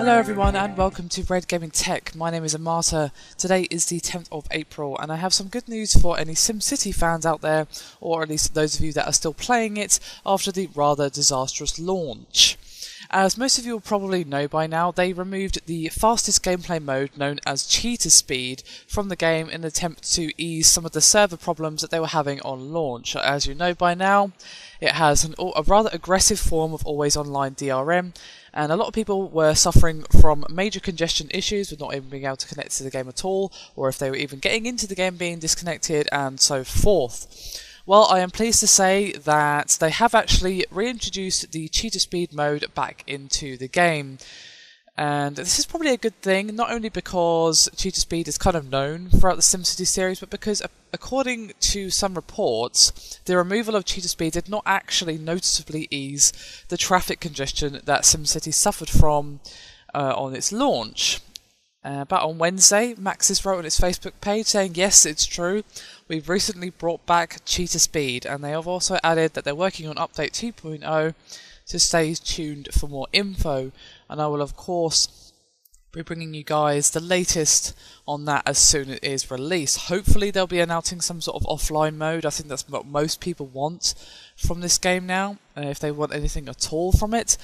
Hello everyone and welcome to Red Gaming Tech. My name is Amata. Today is the 10th of April and I have some good news for any SimCity fans out there, or at least those of you that are still playing it after the rather disastrous launch. As most of you will probably know by now, they removed the fastest gameplay mode known as cheater speed from the game in an attempt to ease some of the server problems that they were having on launch. As you know by now, it has a rather aggressive form of always online DRM, and a lot of people were suffering from major congestion issues with not even being able to connect to the game at all, or if they were even getting into the game being disconnected and so forth. Well, I am pleased to say that they have actually reintroduced the cheater speed mode back into the game. And this is probably a good thing, not only because cheater speed is kind of known throughout the SimCity series, but because according to some reports, the removal of cheater speed did not actually noticeably ease the traffic congestion that SimCity suffered from on its launch. But on Wednesday, Maxis wrote on its Facebook page saying, yes, it's true, we've recently brought back cheater speed, and they have also added that they're working on update 2.0, so stay tuned for more info, and I will of course be bringing you guys the latest on that as soon as it is released. Hopefully they'll be announcing some sort of offline mode. I think that's what most people want from this game now, if they want anything at all from it.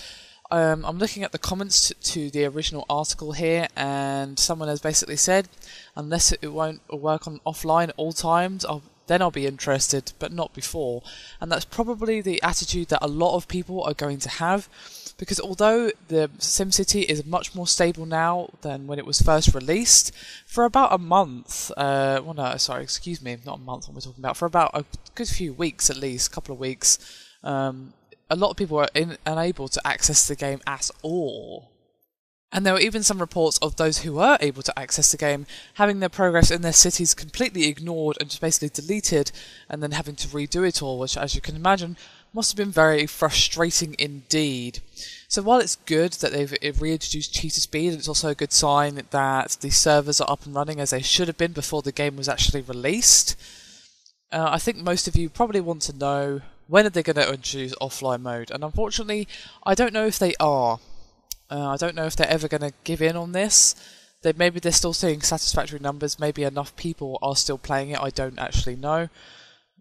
I'm looking at the comments to the original article here, and someone has basically said, unless it won't work on offline at all times, then I'll be interested, but not before. And that's probably the attitude that a lot of people are going to have, because although the SimCity is much more stable now than when it was first released, for about a month, well no, sorry, excuse me, not a month, what we're talking about, for about a good few weeks at least, couple of weeks, a lot of people were unable to access the game at all. And there were even some reports of those who were able to access the game having their progress in their cities completely ignored and just basically deleted, and then having to redo it all, which, as you can imagine, must have been very frustrating indeed. So while it's good that they've reintroduced cheater speed, it's also a good sign that the servers are up and running as they should have been before the game was actually released. I think most of you probably want to know, when are they going to introduce offline mode? And unfortunately, I don't know if they are. I don't know if they're ever going to give in on this. Maybe they're still seeing satisfactory numbers, maybe enough people are still playing it, I don't actually know.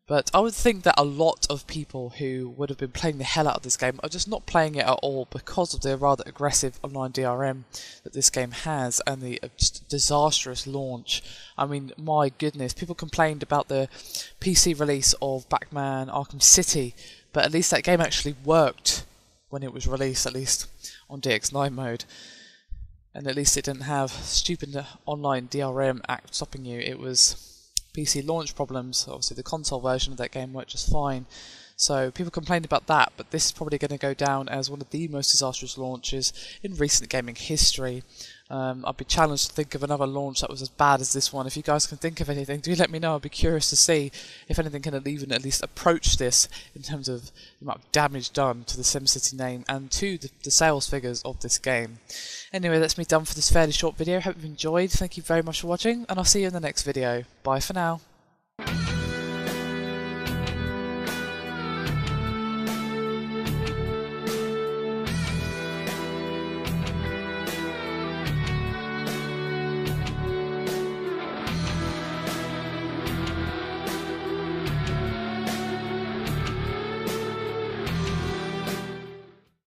But I would think that a lot of people who would have been playing the hell out of this game are just not playing it at all because of the rather aggressive online DRM that this game has and the just disastrous launch. I mean, my goodness, people complained about the PC release of Batman Arkham City, but at least that game actually worked when it was released, at least on DX9 mode. And at least it didn't have stupid online DRM act stopping you. It was PC launch problems. Obviously the console version of that game worked just fine, so people complained about that, but this is probably going to go down as one of the most disastrous launches in recent gaming history. I'd be challenged to think of another launch that was as bad as this one. If you guys can think of anything, do let me know. I'd be curious to see if anything can even at least approach this in terms of the amount of damage done to the SimCity name and to the sales figures of this game. Anyway, that's me done for this fairly short video. Hope you've enjoyed. Thank you very much for watching, and I'll see you in the next video. Bye for now.